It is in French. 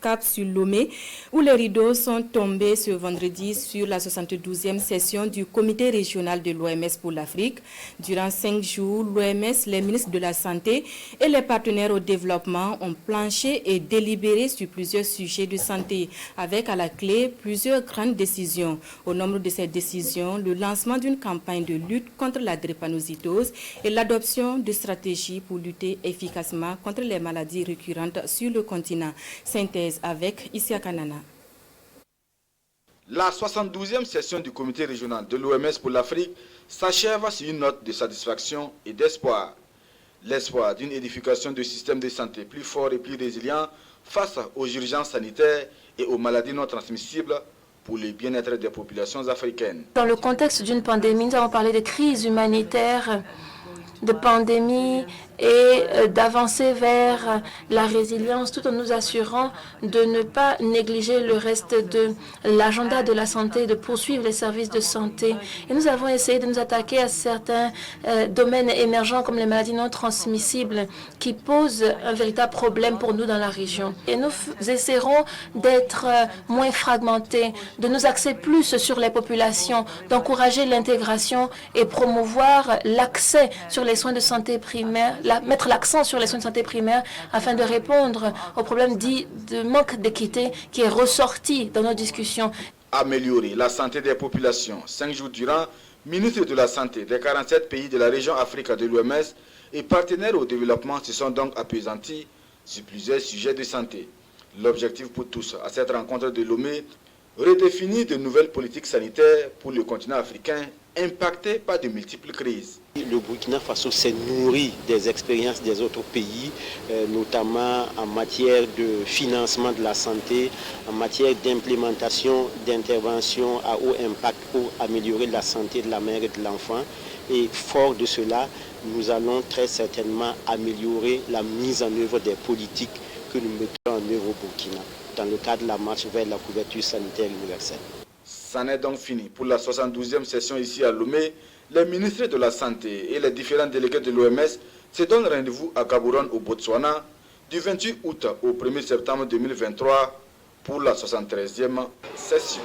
cap sur Lomé, où les rideaux sont tombés ce vendredi sur la 72e session du comité régional de l'OMS pour l'Afrique. Durant 5 jours, l'OMS, les ministres de la Santé et les partenaires au développement ont planché et délibéré sur plusieurs sujets de santé, avec à la clé plusieurs grandes décisions. Au nombre de ces décisions, le lancement d'une campagne de lutte contre la drépanocytose et l'adoption de stratégies pour lutter efficacement contre les maladies récurrentes sur le continent. Synthèse avec Isia Kanana. La 72e session du comité régional de l'OMS pour l'Afrique s'achève sur une note de satisfaction et d'espoir. L'espoir d'une édification de systèmes de santé plus forts et plus résilients face aux urgences sanitaires et aux maladies non transmissibles pour le bien-être des populations africaines. Dans le contexte d'une pandémie, nous avons parlé de crise humanitaire, de pandémie et d'avancer vers la résilience tout en nous assurant de ne pas négliger le reste de l'agenda de la santé, de poursuivre les services de santé. Et nous avons essayé de nous attaquer à certains domaines émergents comme les maladies non transmissibles qui posent un véritable problème pour nous dans la région. Et nous essaierons d'être moins fragmentés, de nous axer plus sur les populations, d'encourager l'intégration et promouvoir l'accès sur les soins de santé primaires, mettre l'accent sur les soins de santé primaires afin de répondre au problème dit de manque d'équité qui est ressorti dans nos discussions. Améliorer la santé des populations. 5 jours durant, ministres de la Santé des 47 pays de la région Afrique de l'OMS et partenaires au développement se sont donc appesantis sur plusieurs sujets de santé. L'objectif pour tous à cette rencontre de Lomé, redéfinir de nouvelles politiques sanitaires pour le continent africain impacté par de multiples crises. Le Burkina Faso s'est nourri des expériences des autres pays, notamment en matière de financement de la santé, en matière d'implémentation d'interventions à haut impact pour améliorer la santé de la mère et de l'enfant. Et fort de cela, nous allons très certainement améliorer la mise en œuvre des politiques que nous mettons en œuvre au Burkina, dans le cadre de la marche vers la couverture sanitaire universelle. C'en est donc fini pour la 72e session ici à Lomé. Les ministres de la Santé et les différents délégués de l'OMS se donnent rendez-vous à Gaborone au Botswana du 28 août au 1er septembre 2023 pour la 73e session.